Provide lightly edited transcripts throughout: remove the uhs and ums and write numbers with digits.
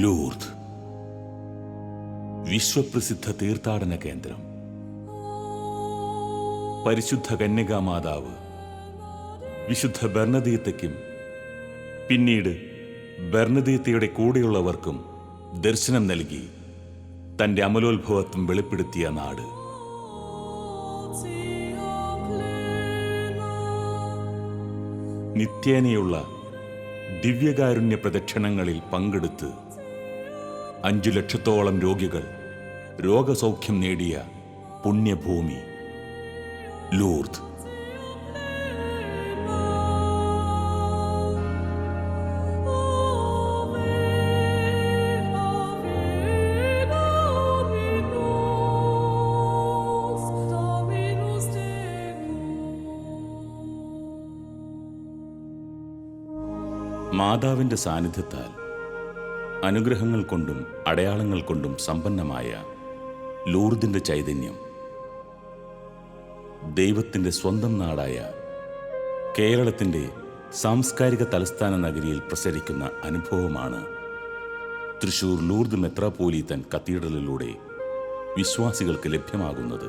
Lourdes, വിശ്വപ്രസിദ്ധ തീർത്ഥാടന കേന്ദ്രം. പരിശുദ്ധ കന്യകാമാതാവ് വിശുദ്ധ ബെർണദീത്തയ്ക്കും പിന്നീട് ബെർണദീത്തയുടെ കൂടെയുള്ളവർക്കും ദർശനം നൽകി തന്റെ അമലോത്ഭവത്വം വെളിപ്പെടുത്തിയ നാട്. നിത്യേനയുള്ള ദിവ്യകാരുണ്യ പ്രദക്ഷിണങ്ങളിൽ പങ്കെടുത്ത് 5 ലക്ഷത്തോളം രോഗികൾ രോഗസൗഖ്യം നേടിയ പുണ്യഭൂമി ലൂർദ്. മാതാവിന്റെ സാന്നിധ്യത്താൽ അനുഗ്രഹങ്ങൾ കൊണ്ടും അടയാളങ്ങൾ കൊണ്ടും സമ്പന്നമായ ലൂർദിന്റെ ചൈതന്യം ദൈവത്തിന്റെ സ്വന്തം നാടായ കേരളത്തിന്റെ സാംസ്കാരിക തലസ്ഥാന നഗരിയിൽ പ്രസരിക്കുന്ന അനുഭവമാണ് തൃശൂർ ലൂർദ് മെത്രാപ്പോലീത്തൻ കത്തീഡ്രലിലൂടെ വിശ്വാസികൾക്ക് ലഭ്യമാകുന്നത്.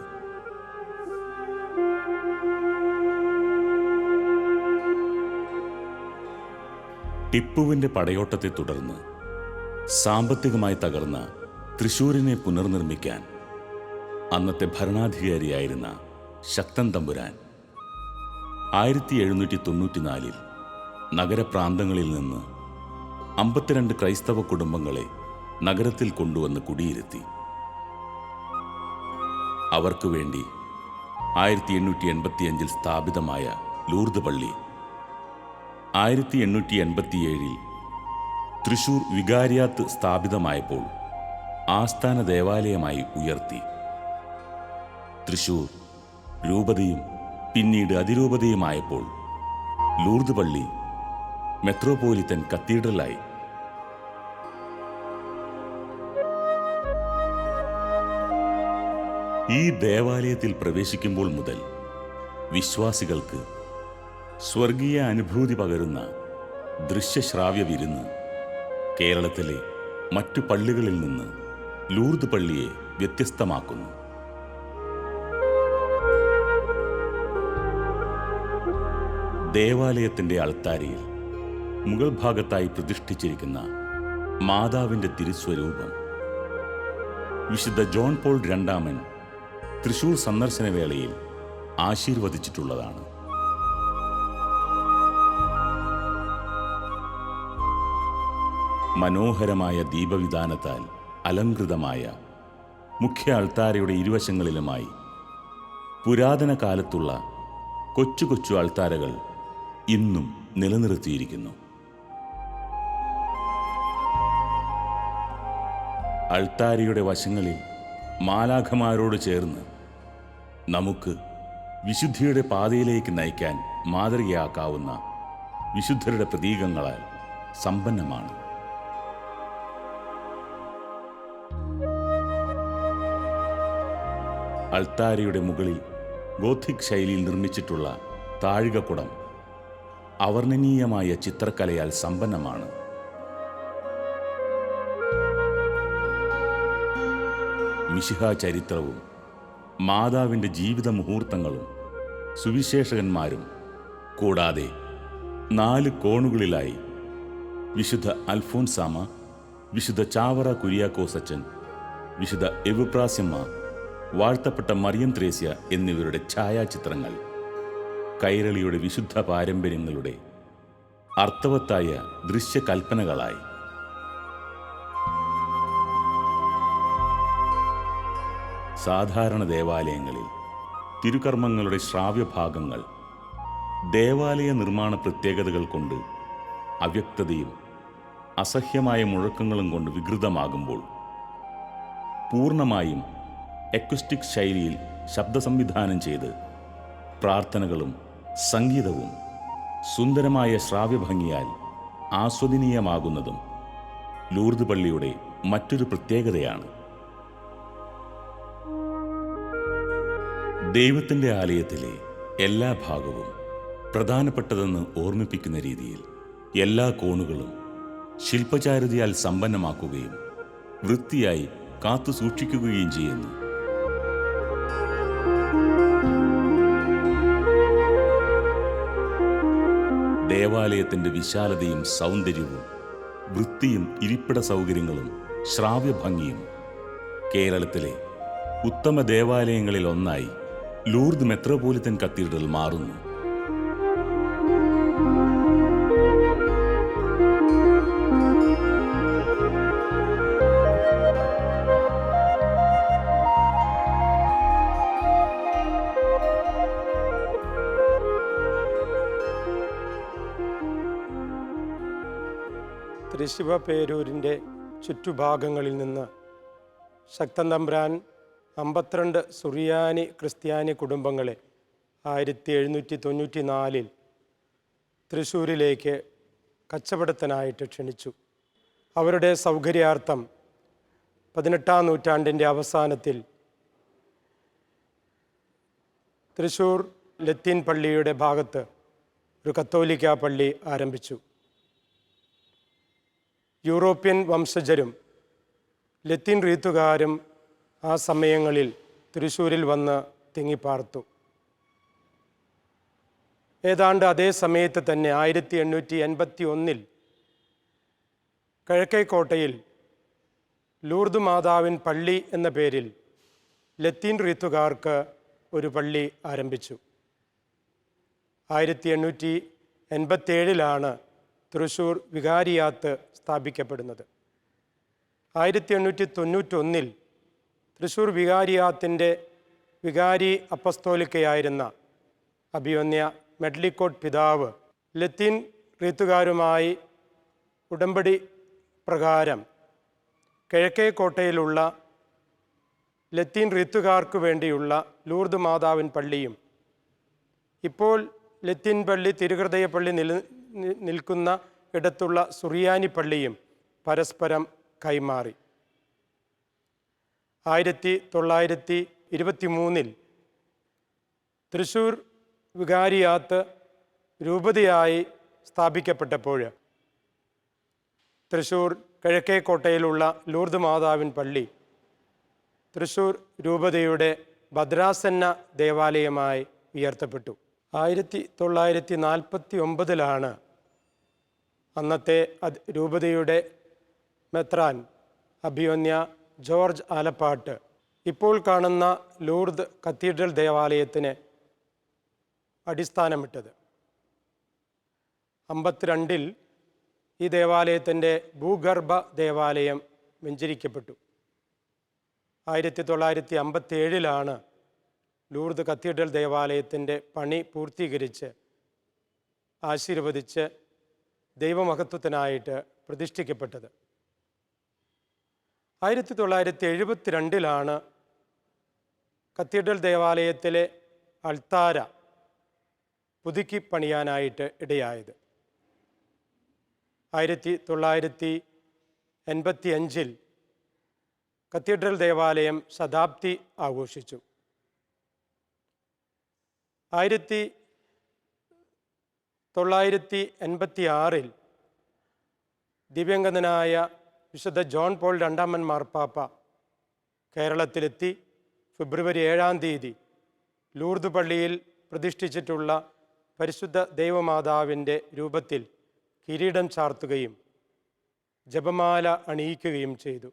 ടിപ്പുവിന്റെ പടയോട്ടത്തെ തുടർന്ന് സാമ്പത്തികമായി തകർന്ന തൃശൂരിനെ പുനർനിർമ്മിക്കാൻ അന്നത്തെ ഭരണാധികാരിയായിരുന്ന ശക്തൻ തമ്പുരാൻ 1794 നഗരപ്രാന്തങ്ങളിൽ നിന്ന് 52 ക്രൈസ്തവ കുടുംബങ്ങളെ നഗരത്തിൽ കൊണ്ടുവന്ന് കുടിയിരുത്തി. അവർക്കു വേണ്ടി 1885 സ്ഥാപിതമായ ലൂർദ് പള്ളി 1887 തൃശൂർ വികാരിയാത്ത് സ്ഥാപിതമായപ്പോൾ ആസ്ഥാന ദേവാലയമായി ഉയർത്തി. തൃശൂർ രൂപതയും പിന്നീട് അതിരൂപതയുമായപ്പോൾ ലൂർദ് പള്ളി മെത്രോപോലിത്തൻ കത്തീഡ്രലായി. ഈ ദേവാലയത്തിൽ പ്രവേശിക്കുമ്പോൾ മുതൽ വിശ്വാസികൾക്ക് സ്വർഗീയ അനുഭൂതി പകരുന്ന ദൃശ്യശ്രാവ്യ വിരുന്ന് കേരളത്തിലെ മറ്റു പള്ളികളിൽ നിന്ന് ലൂർദ് പള്ളിയെ വ്യത്യസ്തമാക്കുന്നു. ദേവാലയത്തിന്റെ അൾത്താരയിൽ മുകൾ ഭാഗത്തായി പ്രതിഷ്ഠിച്ചിരിക്കുന്ന മാതാവിന്റെ തിരുസ്വരൂപം വിശുദ്ധ ജോൺ പോൾ രണ്ടാമൻ തൃശൂർ സന്ദർശന വേളയിൽ ആശീർവദിച്ചിട്ടുള്ളതാണ്. മനോഹരമായ ദീപവിധാനത്താൽ അലങ്കൃതമായ മുഖ്യ അൾത്താരയുടെ ഇരുവശങ്ങളിലുമായി പുരാതന കാലത്തുള്ള കൊച്ചു കൊച്ചു അൾത്താരകൾ ഇന്നും നിലനിർത്തിയിരിക്കുന്നു. അൾത്താരയുടെ വശങ്ങളിൽ മാലാഖമാരോട് ചേർന്ന് നമുക്ക് വിശുദ്ധിയുടെ പാതയിലേക്ക് നയിക്കാൻ മാതൃകയാക്കാവുന്ന വിശുദ്ധരുടെ പ്രതീകങ്ങളാൽ സമ്പന്നമാണ്. അൾത്താരയുടെ മുകളിൽ ഗോഥിക് ശൈലിയിൽ നിർമ്മിച്ചിട്ടുള്ള താഴികക്കുടം അവർണ്ണനീയമായ ചിത്രകലയാൽ സമ്പന്നമാണ്. മിശിഹാ ചരിത്രവും മാതാവിൻ്റെ ജീവിത മുഹൂർത്തങ്ങളും സുവിശേഷകന്മാരും കൂടാതെ 4 കോണുകളിലായി വിശുദ്ധ അൽഫോൻസാമ, വിശുദ്ധ ചാവറ കുര്യാക്കോസച്ചൻ, വിശുദ്ധ എവുപ്രാസ്യമ്മ, വാഴ്ത്തപ്പെട്ട മറിയം ത്രേസ്യ എന്നിവരുടെ ഛായാചിത്രങ്ങൾ കൈരളിയുടെ വിശുദ്ധ പാരമ്പര്യങ്ങളുടെ അർത്ഥവത്തായ ദൃശ്യകൽപ്പനകളായി. സാധാരണ ദേവാലയങ്ങളിൽ തിരുകർമ്മങ്ങളുടെ ശ്രാവ്യഭാഗങ്ങൾ ദേവാലയ നിർമ്മാണ പ്രത്യേകതകൾ കൊണ്ട് അവ്യക്തതയും അസഹ്യമായ മുഴക്കങ്ങളും കൊണ്ട് വികൃതമാകുമ്പോൾ പൂർണ്ണമായും അക്യൂസ്റ്റിക് ശൈലിയിൽ ശബ്ദ സംവിധാനം ചെയ്ത് പ്രാർത്ഥനകളും സംഗീതവും സുന്ദരമായ ശ്രാവ്യഭംഗിയാൽ ആസ്വദനീയമാകുന്നതും ലൂർദ് പള്ളിയുടെ മറ്റൊരു പ്രത്യേകതയാണ്. ദൈവത്തിൻ്റെ ആലയത്തിലെ എല്ലാ ഭാഗവും പ്രധാനപ്പെട്ടതെന്ന് ഓർമ്മിപ്പിക്കുന്ന രീതിയിൽ എല്ലാ കോണുകളും ശില്പചാരുതയാൽ സമ്പന്നമാക്കുകയും വൃത്തിയായി കാത്തു സൂക്ഷിക്കുകയും ചെയ്യുന്നു. ദേവാലയത്തിൻ്റെ വിശാലതയും സൗന്ദര്യവും വൃത്തിയും ഇരിപ്പിട സൗകര്യങ്ങളും ശ്രാവ്യഭംഗിയും കേരളത്തിലെ ഉത്തമ ദേവാലയങ്ങളിൽ ഒന്നായി ലൂർദ് മെത്രോപൊളിറ്റൻ കത്തീഡ്രൽ മാറുന്നു. തൃശ്ശിവ പേരൂരിൻ്റെ ചുറ്റുഭാഗങ്ങളിൽ നിന്ന് ശക്തൻ തമ്പുരാൻ 52 സുറിയാനി ക്രിസ്ത്യാനി കുടുംബങ്ങളെ 1794 തൃശ്ശൂരിലേക്ക് കച്ചവടത്തിനായിട്ട് ക്ഷണിച്ചു. അവരുടെ സൗകര്യാർത്ഥം 18-ാം നൂറ്റാണ്ടിൻ്റെ അവസാനത്തിൽ തൃശ്ശൂർ ലത്തീൻ പള്ളിയുടെ ഭാഗത്ത് ഒരു കത്തോലിക്ക പള്ളി ആരംഭിച്ചു. യൂറോപ്യൻ വംശജരും ലത്തീൻ റീത്തുകാരും ആ സമയങ്ങളിൽ തൃശ്ശൂരിൽ വന്ന് തിങ്ങിപ്പാർത്തു. ഏതാണ്ട് അതേ സമയത്ത് തന്നെ 1881 കിഴക്കേക്കോട്ടയിൽ ലൂർദ് മാതാവിൻ പള്ളി എന്ന പേരിൽ ലത്തീൻ റീത്തുകാർക്ക് ഒരു പള്ളി ആരംഭിച്ചു. 1887 തൃശ്ശൂർ വികാരിയാത്ത് സ്ഥാപിക്കപ്പെടുന്നത്. 1891 തൃശ്ശൂർ വികാരിയാത്തിൻ്റെ വികാരി അപ്പസ്തോലിക്കയായിരുന്ന അഭിവന്യ മെഡ്ലിക്കോട്ട് പിതാവ് ലത്തീൻ റീത്തുകാരുമായി ഉടമ്പടി പ്രകാരം കിഴക്കേക്കോട്ടയിലുള്ള ലത്തീൻ റീത്തുകാർക്ക് വേണ്ടിയുള്ള ലൂർദ് മാതാവിൻ പള്ളിയും ഇപ്പോൾ ലത്തീൻ പള്ളി തിരുഹൃദയ പള്ളി നിൽക്കുന്ന ഇടത്തുള്ള സുറിയാനി പള്ളിയും പരസ്പരം കൈമാറി. 1923 തൃശ്ശൂർ വികാരിയാത്ത് രൂപതയായി സ്ഥാപിക്കപ്പെട്ടപ്പോൾ തൃശ്ശൂർ കിഴക്കേക്കോട്ടയിലുള്ള ലൂർദ് മാതാവിൻ പള്ളി തൃശ്ശൂർ രൂപതയുടെ ഭദ്രാസന്ന ദേവാലയമായി ഉയർത്തപ്പെട്ടു. 1949 അന്നത്തെ രൂപതയുടെ മെത്രാൻ അഭിവന്യ ജോർജ് ആലപ്പാട്ട് ഇപ്പോൾ കാണുന്ന ലൂർദ് കത്തീഡ്രൽ ദേവാലയത്തിന് അടിസ്ഥാനമിട്ടത്. 52 ഈ ദേവാലയത്തിൻ്റെ ഭൂഗർഭ ദേവാലയം വെഞ്ചരിക്കപ്പെട്ടു. 1957 ലൂർദ് കത്തീഡ്രൽ ദേവാലയത്തിൻ്റെ പണി പൂർത്തീകരിച്ച് ആശീർവദിച്ച് ദൈവമഹത്വത്തിനായിട്ട് പ്രതിഷ്ഠിക്കപ്പെട്ടത്. 1972 കത്തീഡ്രൽ ദേവാലയത്തിലെ അൾത്താര പുതുക്കി പണിയാനായിട്ട് ഇടയായത്. 1985 കത്തീഡ്രൽ ദേവാലയം ശതാബ്ദി ആഘോഷിച്ചു. 1986 ദിവ്യങ്കനായ വിശുദ്ധ ജോൺ പോൾ രണ്ടാമൻ മാർപ്പാപ്പ കേരളത്തിലെത്തി ഫെബ്രുവരി 7 ലൂർദ് പള്ളിയിൽ പ്രതിഷ്ഠിച്ചിട്ടുള്ള പരിശുദ്ധ ദൈവമാതാവിൻ്റെ രൂപത്തിൽ കിരീടം ചാർത്തുകയും ജപമാല അണിയിക്കുകയും ചെയ്തു.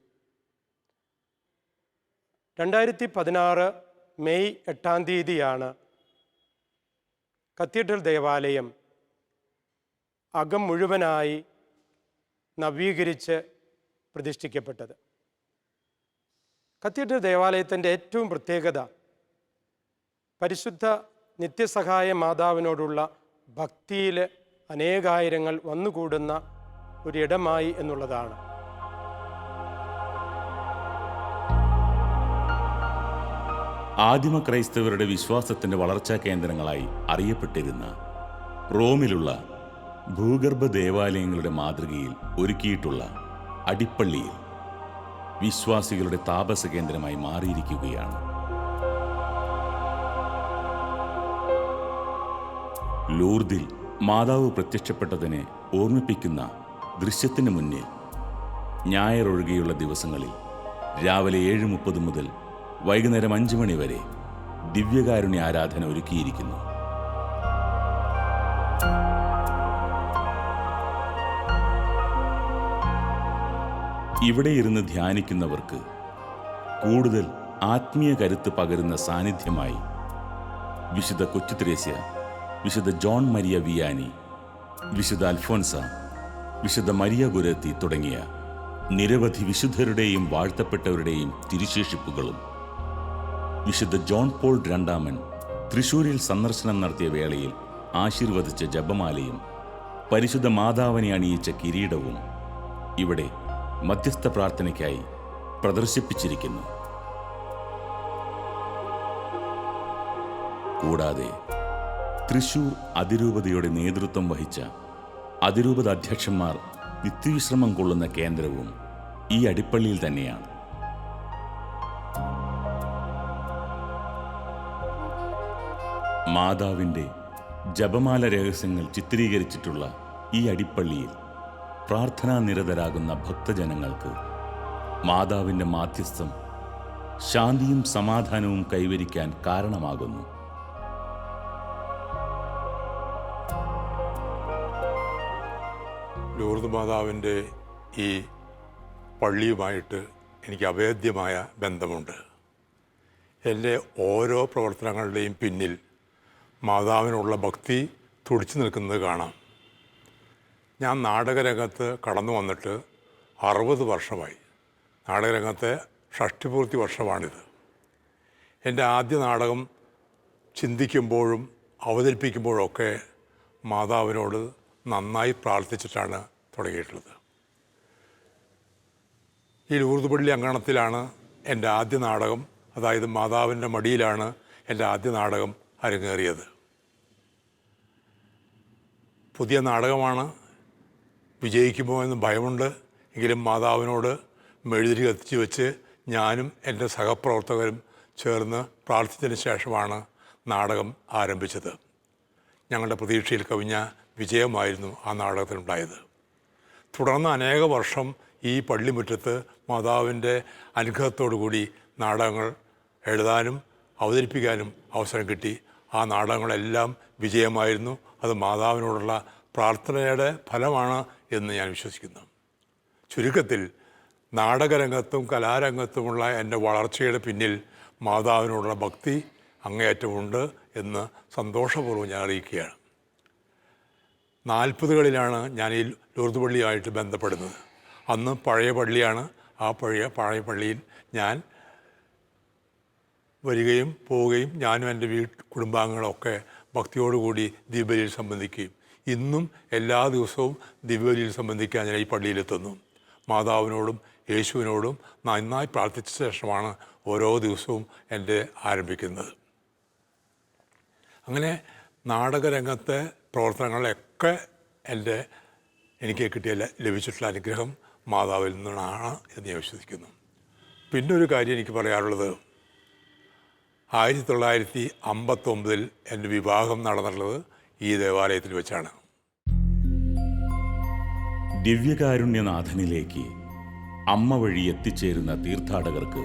2016 മെയ് 8 കത്തീഡ്രൽ ദേവാലയം അകം മുഴുവനായി നവീകരിച്ച് പ്രതിഷ്ഠിക്കപ്പെട്ടത്. കത്തീഡ്രൽ ദേവാലയത്തിൻ്റെ ഏറ്റവും പ്രത്യേകത പരിശുദ്ധ നിത്യസഹായ മാതാവിനോടുള്ള ഭക്തിയിൽ അനേകായിരങ്ങൾ വന്നുകൂടുന്ന ഒരിടമായി എന്നുള്ളതാണ്. ആദിമ ക്രൈസ്തവരുടെ വിശ്വാസത്തിൻ്റെ വളർച്ചാ കേന്ദ്രങ്ങളായി അറിയപ്പെട്ടിരുന്ന റോമിലുള്ള ഭൂഗർഭ ദേവാലയങ്ങളുടെ മാതൃകയിൽ ഒരുക്കിയിട്ടുള്ള അടിപ്പള്ളിയിൽ വിശ്വാസികളുടെ താപസ കേന്ദ്രമായി മാറിയിരിക്കുകയാണ്. ലൂർദിൽ മാതാവ് പ്രത്യക്ഷപ്പെട്ടതിനെ ഓർമ്മിപ്പിക്കുന്ന ദൃശ്യത്തിന് മുന്നിൽ ഞായർ ഒഴികെയുള്ള ദിവസങ്ങളിൽ രാവിലെ 7:30 മുതൽ വൈകുന്നേരം 5 മണി വരെ ദിവ്യകാരുണ്യ ആരാധന ഒരുക്കിയിരിക്കുന്നു. ഇവിടെ ഇരുന്ന് ധ്യാനിക്കുന്നവർക്ക് കൂടുതൽ ആത്മീയ കരുത്ത് പകരുന്ന സാന്നിധ്യമായി വിശുദ്ധ കൊച്ചുത്രേസ്യ, വിശുദ്ധ ജോൺ മരിയ വിയാനി, വിശുദ്ധ അൽഫോൻസ, വിശുദ്ധ മരിയ ഗുരത്തി തുടങ്ങിയ നിരവധി വിശുദ്ധരുടെയും വാഴ്ത്തപ്പെട്ടവരുടെയും തിരുശേഷിപ്പുകളും, വിശുദ്ധ ജോൺ പോൾ രണ്ടാമൻ തൃശൂരിൽ സന്ദർശനം നടത്തിയ വേളയിൽ ആശീർവദിച്ച ജപമാലയും പരിശുദ്ധ മാതാവിനെ അണിയിച്ച കിരീടവും ഇവിടെ മധ്യസ്ഥ പ്രാർത്ഥനയ്ക്കായി പ്രദർശിപ്പിച്ചിരിക്കുന്നു. കൂടാതെ തൃശൂർ അതിരൂപതയുടെ നേതൃത്വം വഹിച്ച അതിരൂപത അധ്യക്ഷന്മാർ നിത്യവിശ്രമം കൊള്ളുന്ന കേന്ദ്രവും ഈ അടിപ്പള്ളിയിൽ തന്നെയാണ്. മാതാവിൻ്റെ ജപമാല രഹസ്യങ്ങൾ ചിത്രീകരിച്ചിട്ടുള്ള ഈ അടിപ്പള്ളിയിൽ പ്രാർത്ഥനാനിരതരാകുന്ന ഭക്തജനങ്ങൾക്ക് മാതാവിൻ്റെ മാധ്യസ്ഥം ശാന്തിയും സമാധാനവും കൈവരിക്കാൻ കാരണമാകുന്നു. ലൂർദ് മാതാവിൻ്റെ ഈ പള്ളിയുമായിട്ട് എനിക്ക് അഭേദ്യമായ ബന്ധമുണ്ട്. എൻ്റെ ഓരോ പ്രവർത്തനങ്ങളുടെയും പിന്നിൽ മാതാവിനുള്ള ഭക്തി തുടിച്ചു നിൽക്കുന്നത് കാണാം. ഞാൻ നാടകരംഗത്ത് കടന്നു വന്നിട്ട് 60 വർഷമായി. നാടകരംഗത്തെ ഷഷ്ടിപൂർത്തി വർഷമാണിത്. എൻ്റെ ആദ്യ നാടകം ചിന്തിക്കുമ്പോഴും അവതരിപ്പിക്കുമ്പോഴൊക്കെ മാതാവിനോട് നന്നായി പ്രാർത്ഥിച്ചിട്ടാണ് തുടങ്ങിയിട്ടുള്ളത്. ഈ ലൂർദ് പള്ളി അങ്കണത്തിലാണ് എൻ്റെ ആദ്യ നാടകം, അതായത് മാതാവിൻ്റെ മടിയിലാണ് എൻ്റെ ആദ്യ നാടകം അരങ്ങേറിയത്. പുതിയ നാടകമാണ്, വിജയിക്കുമോ എന്ന് ഭയമുണ്ട്. എങ്കിലും മാതാവിനോട് മെഴുതിരി കത്തിച്ച് വെച്ച് ഞാനും എൻ്റെ സഹപ്രവർത്തകരും ചേർന്ന് പ്രാർത്ഥിച്ചതിന് ശേഷമാണ് നാടകം ആരംഭിച്ചത്. ഞങ്ങളുടെ പ്രതീക്ഷയിൽ കവിഞ്ഞ വിജയമായിരുന്നു ആ നാടകത്തിനുണ്ടായത്. തുടർന്ന് അനേക വർഷം ഈ പള്ളിമുറ്റത്ത് മാതാവിൻ്റെ അനുഗ്രഹത്തോടു കൂടി നാടകങ്ങൾ എഴുതാനും അവതരിപ്പിക്കാനും അവസരം കിട്ടി. ആ നാടകങ്ങളെല്ലാം വിജയമായിരുന്നു. അത് മാതാവിനോടുള്ള പ്രാർത്ഥനയുടെ ഫലമാണ് എന്ന് ഞാൻ വിശ്വസിക്കുന്നു. ചുരുക്കത്തിൽ നാടകരംഗത്തും കലാരംഗത്തുമുള്ള എൻ്റെ വളർച്ചയുടെ പിന്നിൽ മാതാവിനോടുള്ള ഭക്തി അങ്ങേയറ്റമുണ്ട് എന്ന് സന്തോഷപൂർവ്വം ഞാൻ അറിയിക്കുകയാണ്. 40കളിലാണ് ഞാൻ ഈ ലൂർദ് പള്ളിയായിട്ട് ബന്ധപ്പെടുന്നത്. അന്ന് പഴയ പള്ളിയാണ്. ആ പഴയ പള്ളിയിൽ ഞാൻ വരികയും പോവുകയും ഞാനും എൻ്റെ കുടുംബാംഗങ്ങളൊക്കെ ഭക്തിയോടുകൂടി ദിവ്യബലിയിൽ സംബന്ധിക്കുകയും ഇന്നും എല്ലാ ദിവസവും ദിവ്യബലിയിൽ സംബന്ധിക്കാൻ ഞാൻ ഈ പള്ളിയിലെത്തുന്നു. മാതാവിനോടും യേശുവിനോടും നന്നായി പ്രാർത്ഥിച്ച ശേഷമാണ് ഓരോ ദിവസവും എൻ്റെ ആരംഭിക്കുന്നത്. അങ്ങനെ നാടകരംഗത്തെ പ്രവർത്തനങ്ങളൊക്കെ എനിക്ക് ലഭിച്ചിട്ടുള്ള അനുഗ്രഹം മാതാവിൽ നിന്നാണ് എന്ന് ഞാൻ വിശ്വസിക്കുന്നു. പിന്നൊരു കാര്യം എനിക്ക് പറയാറുള്ളത്, 1959 എൻ്റെ വിവാഹം നടന്നിട്ടുള്ളത് ഈ ദേവാലയത്തിൽ വെച്ചാണ്. ദിവ്യകാരുണ്യനാഥനിലേക്ക് അമ്മ വഴി എത്തിച്ചേരുന്ന തീർത്ഥാടകർക്ക്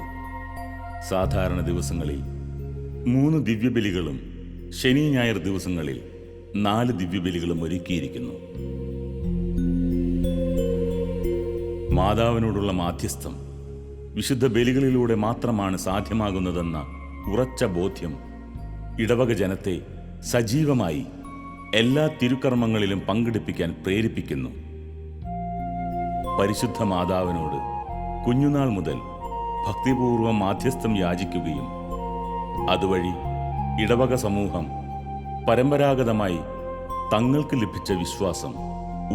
സാധാരണ ദിവസങ്ങളിൽ 3 ദിവ്യബലികളും ശനി ഞായർ ദിവസങ്ങളിൽ 4 ദിവ്യബലികളും ഒരുക്കിയിരിക്കുന്നു. മാതാവിനോടുള്ള മാധ്യസ്ഥം വിശുദ്ധ ബലികളിലൂടെ മാത്രമാണ് സാധ്യമാകുന്നതെന്ന ഉറച്ച ബോധ്യം ഇടവക ജനത്തെ സജീവമായി എല്ലാ തിരുക്കർമ്മങ്ങളിലും പങ്കെടുപ്പിക്കാൻ പ്രേരിപ്പിക്കുന്നു. പരിശുദ്ധ മാതാവിനോട് കുഞ്ഞുനാൾ മുതൽ ഭക്തിപൂർവ്വം മാധ്യസ്ഥം യാചിക്കുകയും അതുവഴി ഇടവക സമൂഹം പരമ്പരാഗതമായി തങ്ങൾക്ക് ലഭിച്ച വിശ്വാസം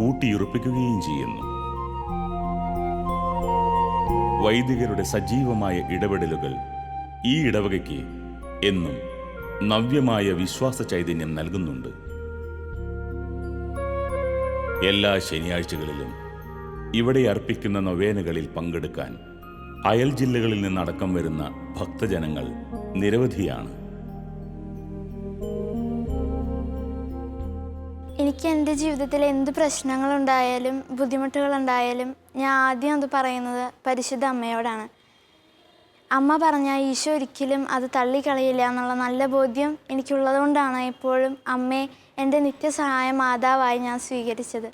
ഊട്ടിയുറപ്പിക്കുകയും ചെയ്യുന്നു. വൈദികരുടെ സജീവമായ ഇടപെടലുകൾ ഈ ഇടവകയ്ക്ക് എന്നും നവ്യമായ വിശ്വാസ ചൈതന്യം നൽകുന്നുണ്ട്. എല്ലാ ശനിയാഴ്ചകളിലും ഇവിടെ അർപ്പിക്കുന്ന നൊവേനകളിൽ പങ്കെടുക്കാൻ അയൽ ജില്ലകളിൽ നിന്നടക്കം വരുന്ന ഭക്തജനങ്ങൾ നിരവധിയാണ്. എനിക്ക് എൻ്റെ ജീവിതത്തിൽ എന്ത് പ്രശ്നങ്ങളുണ്ടായാലും ബുദ്ധിമുട്ടുകളുണ്ടായാലും ഞാൻ ആദ്യം അത് പറയുന്നത് പരിശുദ്ധ അമ്മയോടാണ്. അമ്മ പറഞ്ഞാൽ ഈശോ ഒരിക്കലും അത് തള്ളിക്കളയില്ല എന്നുള്ള നല്ല ബോധ്യം എനിക്കുള്ളതുകൊണ്ടാണ് എപ്പോഴും അമ്മയെ എൻ്റെ നിത്യസഹായ മാതാവായി ഞാൻ സ്വീകരിച്ചത്.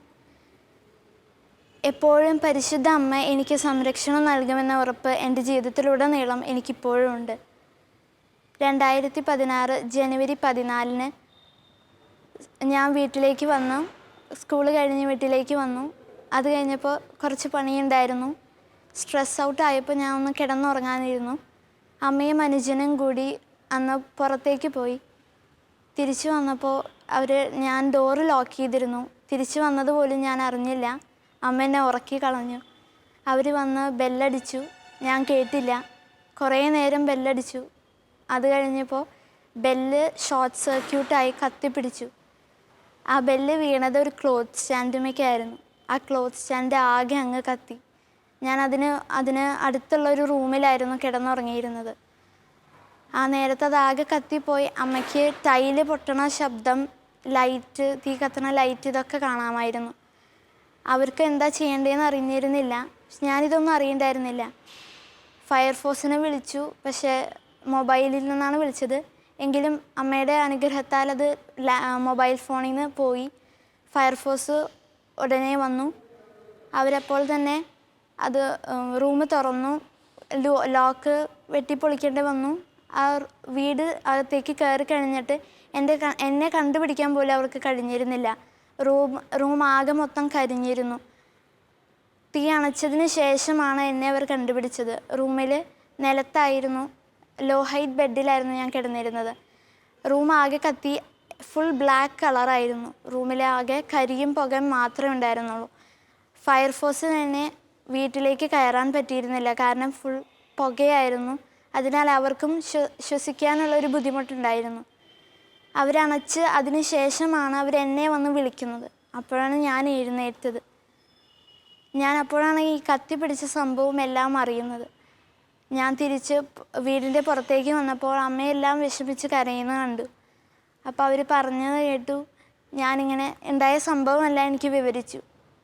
എപ്പോഴും പരിശുദ്ധ അമ്മ എനിക്ക് സംരക്ഷണം നൽകുമെന്ന ഉറപ്പ് എൻ്റെ ജീവിതത്തിലുടനീളം എനിക്കിപ്പോഴും ഉണ്ട്. 2016 ജനുവരി 14 ഞാൻ വീട്ടിലേക്ക് വന്നു. സ്കൂൾ കഴിഞ്ഞ് വീട്ടിലേക്ക് വന്നു. അത് കഴിഞ്ഞപ്പോൾ കുറച്ച് പണിയുണ്ടായിരുന്നു. സ്ട്രെസ് ഔട്ട് ആയപ്പോൾ ഞാൻ ഒന്ന് കിടന്നുറങ്ങാനിരുന്നു. അമ്മയും അനുജനും കൂടി അന്ന് പുറത്തേക്ക് പോയി. തിരിച്ചു വന്നപ്പോൾ ഞാൻ ഡോറ് ലോക്ക് ചെയ്തിരുന്നു. തിരിച്ചു വന്നതുപോലും ഞാൻ അറിഞ്ഞില്ല. അമ്മ എന്നെ ഉറക്കി കളഞ്ഞു. അവർ വന്ന് ബെല്ലടിച്ചു. ഞാൻ കേട്ടില്ല. കുറേ നേരം ബെല്ലടിച്ചു. അത് കഴിഞ്ഞപ്പോൾ ബെല്ല് ഷോർട്ട് സർക്യൂട്ടായി കത്തിപ്പിടിച്ചു. ആ ബെല്ല് വീണത് ഒരു ക്ലോത്ത് സ്റ്റാൻഡുമേക്കായിരുന്നു. ആ ക്ലോത്ത് സ്റ്റാൻഡ് ആകെ അങ്ങ് കത്തി. ഞാൻ അതിന് അടുത്തുള്ളൊരു റൂമിലായിരുന്നു കിടന്നുറങ്ങിയിരുന്നത്. ആ നേരത്തെ അതാകെ കത്തിപ്പോയി. അമ്മയ്ക്ക് ടൈല് പൊട്ടണ ശബ്ദം, ലൈറ്റ്, തീ കത്തണ ലൈറ്റ് ഇതൊക്കെ കാണാമായിരുന്നു. അവർക്ക് എന്താ ചെയ്യേണ്ടതെന്ന് അറിഞ്ഞിരുന്നില്ല. ഞാനിതൊന്നും അറിയണ്ടായിരുന്നില്ല. ഫയർഫോഴ്സിനെ വിളിച്ചു. പക്ഷേ മൊബൈലിൽ നിന്നാണ് വിളിച്ചത്. എങ്കിലും അമ്മയുടെ അനുഗ്രഹത്താൽ അത് മൊബൈൽ ഫോണിൽ നിന്ന് പോയി. ഫയർഫോഴ്സ് ഉടനെ വന്നു. അവരപ്പോൾ തന്നെ അത് റൂം തുറന്നു. ലോക്ക് വെട്ടിപ്പൊളിക്കേണ്ടി വന്നു. ആ വീട് അകത്തേക്ക് കയറി കഴിഞ്ഞിട്ട് എന്നെ കണ്ടുപിടിക്കാൻ പോലും അവർക്ക് കഴിഞ്ഞിരുന്നില്ല. റൂം ആകെ മൊത്തം കരിഞ്ഞിരുന്നു. തീ അണച്ചതിന് ശേഷമാണ് എന്നെ അവർ കണ്ടുപിടിച്ചത്. റൂമിൽ നിലത്തായിരുന്നു. ലോ ഹൈറ്റ് ബെഡിലായിരുന്നു ഞാൻ കിടന്നിരുന്നത്. റൂം ആകെ കത്തി ഫുൾ ബ്ലാക്ക് കളറായിരുന്നു. റൂമിലാകെ കരിയും പുകയും മാത്രമേ ഉണ്ടായിരുന്നുള്ളൂ. ഫയർഫോഴ്സിന് തന്നെ വീട്ടിലേക്ക് കയറാൻ പറ്റിയിരുന്നില്ല. കാരണം ഫുൾ പുകയായിരുന്നു. അതിനാൽ അവർക്കും ശ്വസിക്കാനുള്ളൊരു ബുദ്ധിമുട്ടുണ്ടായിരുന്നു. അവരണച്ച് അതിന് ശേഷമാണ് അവരെന്നെ വന്ന് വിളിക്കുന്നത്. അപ്പോഴാണ് ഞാൻ എഴുന്നേറ്റത്. ഞാൻ അപ്പോഴാണ് ഈ കത്തി പിടിച്ച സംഭവം എല്ലാം അറിയുന്നത്. ഞാൻ തിരിച്ച് വീടിൻ്റെ പുറത്തേക്ക് വന്നപ്പോൾ അമ്മയെല്ലാം വിഷമിച്ച് കരയുന്നത് കണ്ടു. അപ്പോൾ അവർ പറഞ്ഞത് കേട്ടു. ഞാനിങ്ങനെ ഉണ്ടായ സംഭവമല്ല എനിക്ക് വിവരിച്ചു.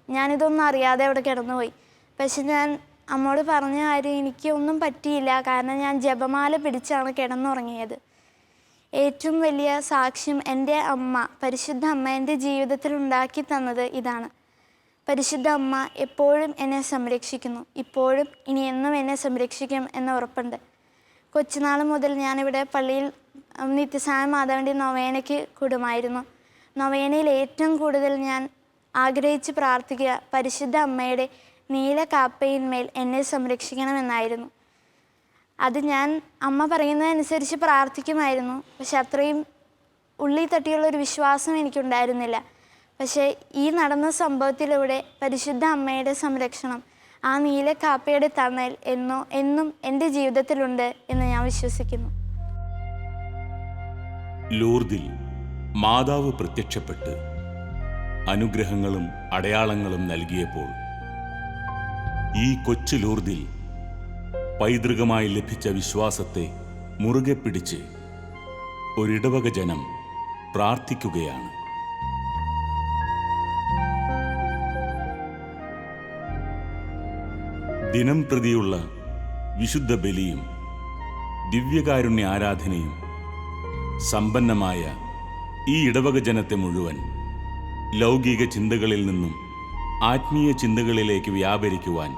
ഞാനിതൊന്നും അറിയാതെ അവിടെ കിടന്നുപോയി. പക്ഷെ ഞാൻ അമ്മോട് പറഞ്ഞ കാര്യം എനിക്ക് ഒന്നും പറ്റിയില്ല. കാരണം ഞാൻ ജപമാല പിടിച്ചാണ് കിടന്നുറങ്ങിയത്. ഏറ്റവും വലിയ സാക്ഷ്യം എൻ്റെ അമ്മ, പരിശുദ്ധ അമ്മ എൻ്റെ ജീവിതത്തിൽ ഉണ്ടാക്കി തന്നത് ഇതാണ്. പരിശുദ്ധ അമ്മ എപ്പോഴും എന്നെ സംരക്ഷിക്കുന്നു. ഇപ്പോഴും ഇനി എന്നും എന്നെ സംരക്ഷിക്കും എന്ന ഉറപ്പുണ്ട്. കൊച്ചുനാൾ മുതൽ ഞാനിവിടെ പള്ളിയിൽ നിത്യസഹായ മാതാവിൻ്റെ നൊവേനയ്ക്ക് കൂടുമായിരുന്നു. നൊവേനയിൽ ഏറ്റവും കൂടുതൽ ഞാൻ ആഗ്രഹിച്ച് പ്രാർത്ഥിക്കുക പരിശുദ്ധ അമ്മയുടെ നീല കാപ്പയിന്മേൽ എന്നെ സംരക്ഷിക്കണമെന്നായിരുന്നു. അത് ഞാൻ അമ്മ പറയുന്നതനുസരിച്ച് പ്രാർത്ഥിക്കുമായിരുന്നു. പക്ഷെ അത്രയും ഉള്ളിൽ തട്ടിയുള്ളൊരു വിശ്വാസം എനിക്കുണ്ടായിരുന്നില്ല. പക്ഷേ ഈ നടന്ന സംഭവത്തിലൂടെ പരിശുദ്ധ അമ്മയുടെ സംരക്ഷണം, ആ നീല കാപ്പയുടെ തണൽ എന്നും എൻ്റെ ജീവിതത്തിലുണ്ട് എന്ന് ഞാൻ വിശ്വസിക്കുന്നു. ലൂർദിൽ മാതാവ് പ്രത്യക്ഷപ്പെട്ട് അനുഗ്രഹങ്ങളും അടയാളങ്ങളും നൽകിയപ്പോൾ ഈ കൊച്ചു ലൂർദിൽ പൈതൃകമായി ലഭിച്ച വിശ്വാസത്തെ മുറുകെ പിടിച്ച് ഒരിടവക ജനം പ്രാർത്ഥിക്കുകയാണ്. ദിനം പ്രതിയുള്ള വിശുദ്ധ ബലിയും ദിവ്യകാരുണ്യ ആരാധനയും സമ്പന്നമായ ഈ ഇടവക ജനത്തെ മുഴുവൻ ലൗകിക ചിന്തകളിൽ നിന്നും ആത്മീയ ചിന്തകളിലേക്ക് വ്യാപരിക്കുവാൻ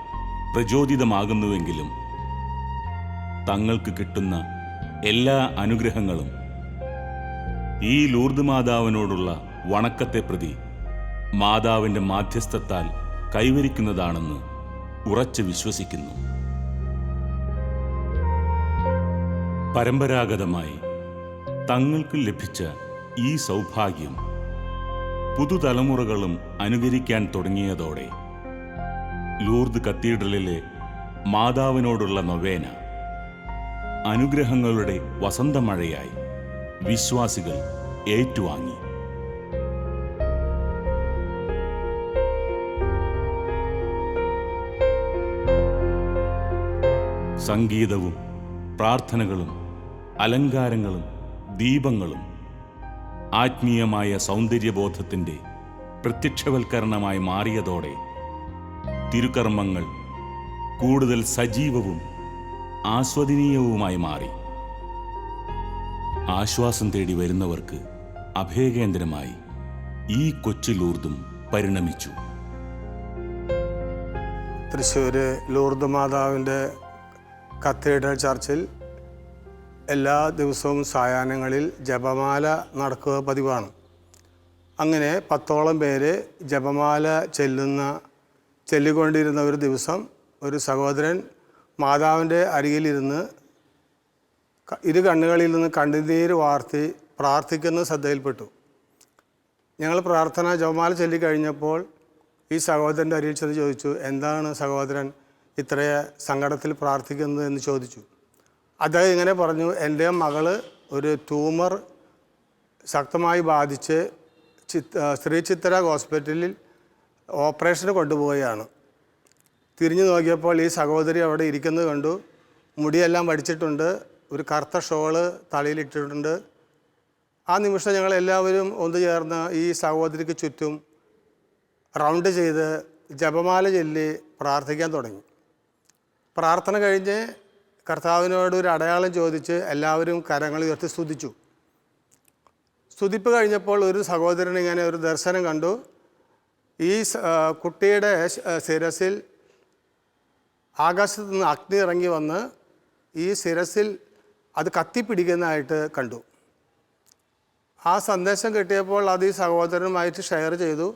പ്രചോദിതമാകുന്നുവെങ്കിലും തങ്ങൾക്ക് കിട്ടുന്ന എല്ലാ അനുഗ്രഹങ്ങളും ഈ ലൂർദ് മാതാവിനോടുള്ള വണക്കത്തെ പ്രതി മാതാവിൻ്റെ മാധ്യസ്ഥത്താൽ കൈവരിക്കുന്നതാണെന്ന് ഉറച്ചു വിശ്വസിക്കുന്നു. പരമ്പരാഗതമായി തങ്ങൾക്ക് ലഭിച്ച ഈ സൗഭാഗ്യം പുതുതലമുറകളും അനുകരിക്കാൻ തുടങ്ങിയതോടെ ലൂർദ് കത്തീഡ്രലിലെ മാതാവിനോടുള്ള നൊവേന അനുഗ്രഹങ്ങളുടെ വസന്തമഴയായി വിശ്വാസികൾ ഏറ്റുവാങ്ങി. സംഗീതവും പ്രാർത്ഥനകളും അലങ്കാരങ്ങളും ദീപങ്ങളും ആത്മീയമായ സൗന്ദര്യബോധത്തിൻ്റെ പ്രത്യക്ഷവൽക്കരണമായി മാറിയതോടെ തിരുക്കർമ്മങ്ങൾ കൂടുതൽ സജീവവും ആസ്വദനീയവുമായി മാറി. ആശ്വാസം തേടി വരുന്നവർക്ക് അഭയകേന്ദ്രമായി ഈ കൊച്ചു ലൂർദും പരിണമിച്ചു. തൃശ്ശൂർ ലൂർദ് മാതാവിൻ്റെ കത്തീഡ്രൽ ചർച്ചിൽ എല്ലാ ദിവസവും സായാഹ്നങ്ങളിൽ ജപമാല നടക്കുക പതിവാണ്. അങ്ങനെ 10ഓളം പേര് ജപമാല ചൊല്ലിക്കൊണ്ടിരുന്ന ഒരു ദിവസം ഒരു സഹോദരൻ മാതാവിൻ്റെ അരികിലിരുന്ന് ഇരു കണ്ണുകളിൽ നിന്ന് കണ്ണുനീര് വാർത്തി പ്രാർത്ഥിക്കുന്നത് ശ്രദ്ധയിൽപ്പെട്ടു. ഞങ്ങൾ ജപമാല ചൊല്ലിക്കഴിഞ്ഞപ്പോൾ ഈ സഹോദരൻ്റെ അരികിൽ ചെന്ന് ചോദിച്ചു, എന്താണ് സഹോദരൻ ഇത്ര സങ്കടത്തിൽ പ്രാർത്ഥിക്കുന്നത് എന്ന് ചോദിച്ചു. അദ്ദേഹം ഇങ്ങനെ പറഞ്ഞു, എൻ്റെ മകള് ഒരു ട്യൂമർ ശക്തമായി ബാധിച്ച് ശ്രീ ചിത്ര ഹോസ്പിറ്റലിൽ ഓപ്പറേഷന് കൊണ്ടുപോവുകയാണ്. തിരിഞ്ഞു നോക്കിയപ്പോൾ ഈ സഹോദരി അവിടെ ഇരിക്കുന്നത് കണ്ടു. മുടിയെല്ലാം വടിച്ചിട്ടുണ്ട്, ഒരു കറുത്ത ഷോള് തലയിലിട്ടിട്ടുണ്ട്. ആ നിമിഷം ഞങ്ങളെല്ലാവരും ഒന്നു ചേർന്ന് ഈ സഹോദരിക്ക് ചുറ്റും റൗണ്ട് ചെയ്ത് ജപമാല ചൊല്ലി പ്രാർത്ഥിക്കാൻ തുടങ്ങി. പ്രാർത്ഥന കഴിഞ്ഞ് കർത്താവിനോട് ഒരു അടയാളം ചോദിച്ച് എല്ലാവരും കരങ്ങൾ ഉയർത്തി സ്തുതിച്ചു. സ്തുതിപ്പ് കഴിഞ്ഞപ്പോൾ ഒരു സഹോദരൻ ഇങ്ങനെ ഒരു ദർശനം കണ്ടു. ഈ കുട്ടിയുടെ ശിരസിൽ ആകാശത്ത് നിന്ന് അഗ്നി ഇറങ്ങി വന്ന് ഈ ശിരസിൽ അത് കത്തിപ്പിടിക്കുന്നതായിട്ട് കണ്ടു. ആ സന്ദേശം കിട്ടിയപ്പോൾ അത് ഈ സഹോദരനുമായിട്ട് ഷെയർ ചെയ്തു.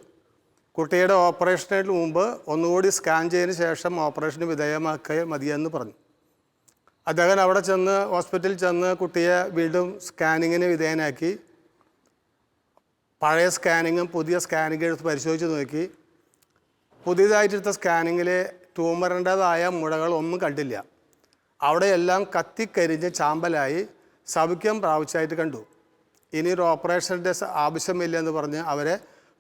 കുട്ടിയുടെ ഓപ്പറേഷന് മുമ്പ് ഒന്നുകൂടി സ്കാൻ ചെയ്തതിന് ശേഷം ഓപ്പറേഷന് വിധേയമാക്കിയാൽ മതിയെന്ന് പറഞ്ഞു. അദ്ദേഹം അവിടെ ചെന്ന് ഹോസ്പിറ്റലിൽ ചെന്ന് കുട്ടിയെ വീണ്ടും സ്കാനിങ്ങിന് വിധേയനാക്കി. പഴയ സ്കാനിങ്ങും പുതിയ സ്കാനിങ്ങും എടുത്ത് പരിശോധിച്ച് നോക്കി. പുതിയതായിട്ടെടുത്ത സ്കാനിങ്ങിൽ ട്യൂമറിൻ്റേതായ മുഴകൾ ഒന്നും കണ്ടില്ല. അവിടെയെല്ലാം കത്തിക്കരിഞ്ഞ് ചാമ്പലായി സൗഖ്യം പ്രാപിച്ചായിട്ട് കണ്ടു. ഇനി ഒരു ഓപ്പറേഷൻ്റെ ആവശ്യമില്ല എന്ന് പറഞ്ഞ് അവരെ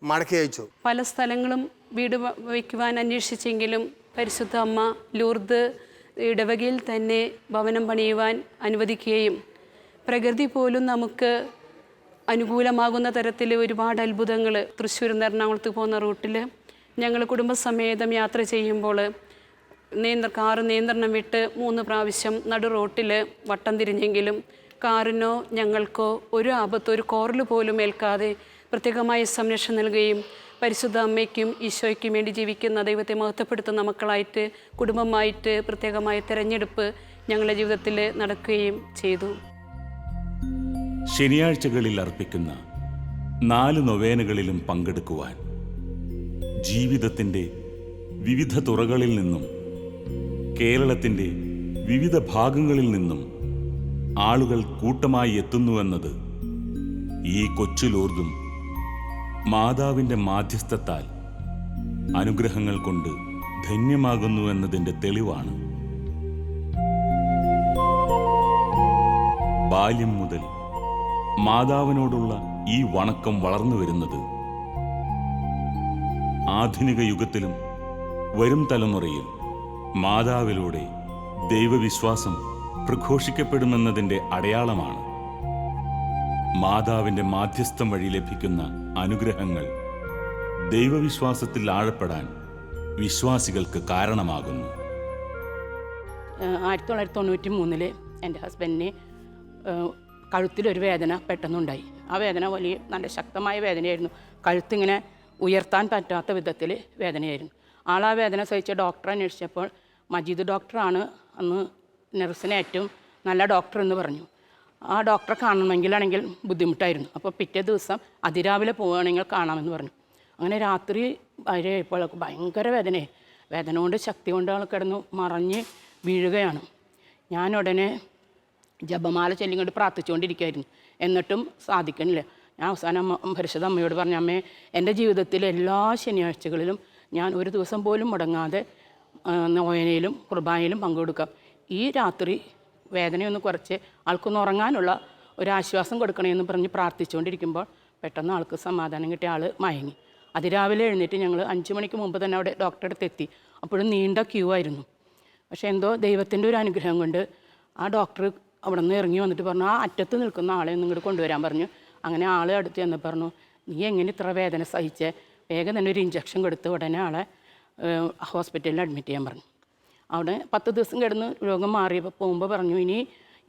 മടക്കി അയച്ചു. പല സ്ഥലങ്ങളും വീട് വയ്ക്കുവാൻ അന്വേഷിച്ചെങ്കിലും പരിശുദ്ധ അമ്മ ലൂർദ് ഇടവകയിൽ തന്നെ ഭവനം പണിയുവാൻ അനുവദിക്കുകയും പ്രകൃതി പോലും നമുക്ക് അനുകൂലമാകുന്ന തരത്തിൽ ഒരുപാട് അത്ഭുതങ്ങൾ തൃശ്ശൂരിൽ നിന്ന് എറണാകുളത്ത് പോകുന്ന റൂട്ടിൽ ഞങ്ങൾ കുടുംബസമേതം യാത്ര ചെയ്യുമ്പോൾ കാറ് നിയന്ത്രണം വിട്ട് 3 പ്രാവശ്യം നടു റോട്ടിൽ വട്ടം തിരിഞ്ഞെങ്കിലും കാറിനോ ഞങ്ങൾക്കോ ഒരു ആപത്തോ ഒരു കോറൽ പോലും ഏൽക്കാതെ പ്രത്യേകമായ സംരക്ഷണം നൽകുകയും പരിശുദ്ധ അമ്മയ്ക്കും ഈശോയ്ക്കും വേണ്ടി ജീവിക്കുന്ന ദൈവത്തെ മഹത്വപ്പെടുത്തുന്ന മക്കളായിട്ട് കുടുംബമായിട്ട് പ്രത്യേകമായ തിരഞ്ഞെടുപ്പ് ഞങ്ങളുടെ ജീവിതത്തിൽ നടക്കുകയും ചെയ്തു. ശനിയാഴ്ചകളിൽ അർപ്പിക്കുന്ന 4 നൊവേനകളിലും പങ്കെടുക്കുവാൻ ജീവിതത്തിൻ്റെ വിവിധ തുറകളിൽ നിന്നും കേരളത്തിൻ്റെ വിവിധ ഭാഗങ്ങളിൽ നിന്നും ആളുകൾ കൂട്ടമായി എത്തുന്നുവെന്നത് ഈ കൊച്ചു ലൂർദും മാതാവിൻ്റെ മാധ്യസ്ഥത്താൽ അനുഗ്രഹങ്ങൾ കൊണ്ട് ധന്യമാകുന്നുവെന്നതിൻ്റെ തെളിവാണ്. ബാല്യം മുതൽ മാതാവിനോടുള്ള ഈ വണക്കം വളർന്നു വരുന്നത് ആധുനിക യുഗത്തിലും വരും തലമുറയിൽ മാതാവിലൂടെ ദൈവവിശ്വാസം പ്രഘോഷിക്കപ്പെടുമെന്നതിൻ്റെ അടയാളമാണ്. മാതാവിൻ്റെ മാധ്യസ്ഥം വഴി ലഭിക്കുന്ന അനുഗ്രഹങ്ങൾ ദൈവവിശ്വാസത്തിൽ ആഴപ്പെടാൻ വിശ്വാസികൾക്ക് കാരണമാകുന്നു. 1993 എൻ്റെ ഹസ്ബൻഡിന് കഴുത്തിലൊരു വേദന പെട്ടെന്നുണ്ടായി. ആ വേദന നല്ല ശക്തമായ വേദനയായിരുന്നു. കഴുത്തിങ്ങനെ ഉയർത്താൻ പറ്റാത്ത വിധത്തിൽ വേദനയായിരുന്നു. ആ വേദന സഹിച്ച ഡോക്ടറെ അന്വേഷിച്ചപ്പോൾ മജീദ് ഡോക്ടറാണ് അന്ന് നഴ്സിന് ഏറ്റവും നല്ല ഡോക്ടർ എന്ന് പറഞ്ഞു. ആ ഡോക്ടറെ കാണണമെങ്കിലാണെങ്കിൽ ബുദ്ധിമുട്ടായിരുന്നു. അപ്പോൾ പിറ്റേ ദിവസം അതിരാവിലെ പോവുകയാണെങ്കിൽ കാണാമെന്ന് പറഞ്ഞു. അങ്ങനെ രാത്രി വരെയപ്പോൾ ഭയങ്കര വേദന കൊണ്ട് ശക്തി കൊണ്ട് ആൾ കിടന്നു മറഞ്ഞ് വീഴുകയാണ്. ഞാൻ ഉടനെ ജപമാല ചൊല്ലിക്കൊണ്ട് പ്രാർത്ഥിച്ചുകൊണ്ടിരിക്കുകയായിരുന്നു. എന്നിട്ടും സാധിക്കണില്ല. ഞാൻ അവസാനം പരിശുദ്ധ അമ്മയോട് പറഞ്ഞു, അമ്മേ, എൻ്റെ ജീവിതത്തിലെ എല്ലാ ശനിയാഴ്ചകളിലും ഞാൻ ഒരു ദിവസം പോലും മുടങ്ങാതെ നോയനയിലും കുർബാനയിലും പങ്കെടുക്കാം. ഈ രാത്രി വേദനയൊന്ന് കുറച്ച് ആൾക്കൊന്ന് ഉറങ്ങാനുള്ള ഒരാശ്വാസം കൊടുക്കണമെന്ന് പറഞ്ഞ് പ്രാർത്ഥിച്ചുകൊണ്ടിരിക്കുമ്പോൾ പെട്ടെന്ന് ആൾക്ക് സമാധാനം കിട്ടിയ ആൾ മയങ്ങി. അതിരാവിലെ എഴുന്നേറ്റ് ഞങ്ങൾ 5 മണിക്ക് മുമ്പ് തന്നെ അവിടെ ഡോക്ടറെ അടുത്ത് എത്തി. അപ്പോഴും നീണ്ട ക്യൂ ആയിരുന്നു. പക്ഷേ എന്തോ ദൈവത്തിൻ്റെ ഒരു അനുഗ്രഹം കൊണ്ട് ആ ഡോക്ടർ അവിടെ നിന്ന് ഇറങ്ങി വന്നിട്ട് പറഞ്ഞു, ആ അറ്റത്ത് നിൽക്കുന്ന ആളെ ഒന്ന് ഇങ്ങോട്ട് കൊണ്ടുവരാൻ പറഞ്ഞു. അങ്ങനെ ആളെ അടുത്ത് ചെന്ന് പറഞ്ഞു, നീ എങ്ങനെ ഇത്ര വേദന സഹിച്ചേ? വേഗം തന്നെ ഒരു ഇഞ്ചക്ഷൻ കൊടുത്ത് ഉടനെ ആളെ ഹോസ്പിറ്റലിൽ അഡ്മിറ്റ് ചെയ്യാൻ പറഞ്ഞു. അവിടെ 10 ദിവസം കിടന്ന് രോഗം മാറിയപ്പോൾ പോകുമ്പോൾ പറഞ്ഞു, ഇനി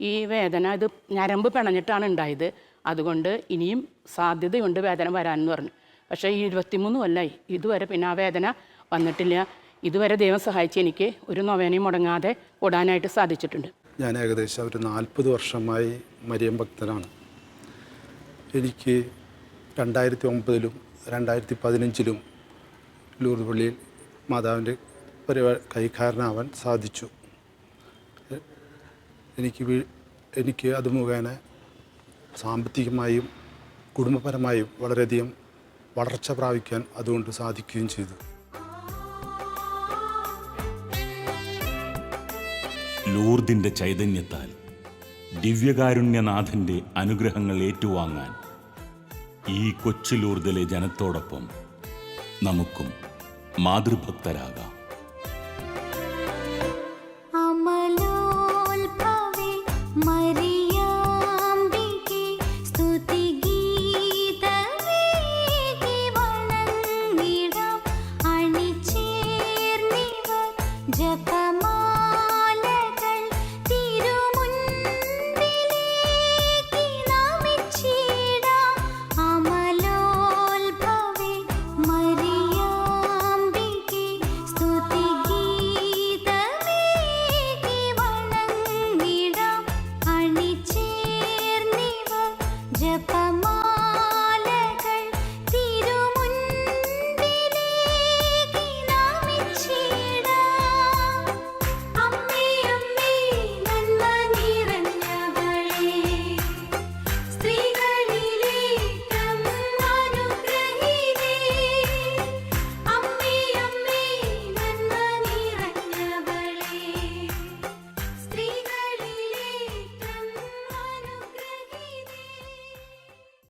ഈ വേദന ഇത് ഞരമ്പ് പിണഞ്ഞിട്ടാണ് ഉണ്ടായത്, അതുകൊണ്ട് ഇനിയും സാധ്യതയുണ്ട് വേദന വരാനെന്ന് പറഞ്ഞു. പക്ഷേ ഈ 23 കൊല്ലമായി ഇതുവരെ പിന്നെ ആ വേദന വന്നിട്ടില്ല. ഇതുവരെ ദൈവം സഹായിച്ച് എനിക്ക് ഒരു നൊവേനയും മുടങ്ങാതെ ഓടാനായിട്ട് സാധിച്ചിട്ടുണ്ട്. ഞാൻ ഏകദേശം ഒരു 40 വർഷമായി മരിയം ഭക്തനാണ്. എനിക്ക് 2009-ലും 2015-ലും ലൂർദ് പള്ളിയിൽ മാതാവിൻ്റെ കൈക്കാരനാവാൻ സാധിച്ചു. എനിക്ക് അത് മുഖേന സാമ്പത്തികമായും കുടുംബപരമായും വളരെയധികം വളർച്ച പ്രാപിക്കാൻ അതുകൊണ്ട് സാധിക്കുകയും ചെയ്തു. ലൂർദിൻ്റെ ചൈതന്യത്താൽ ദിവ്യകാരുണ്യനാഥൻ്റെ അനുഗ്രഹങ്ങൾ ഏറ്റുവാങ്ങാൻ ഈ കൊച്ചു ലൂർദിലെ ജനത്തോടൊപ്പം നമുക്കും മാതൃഭക്തരാകാം. അമലോത്ഭവേ മരി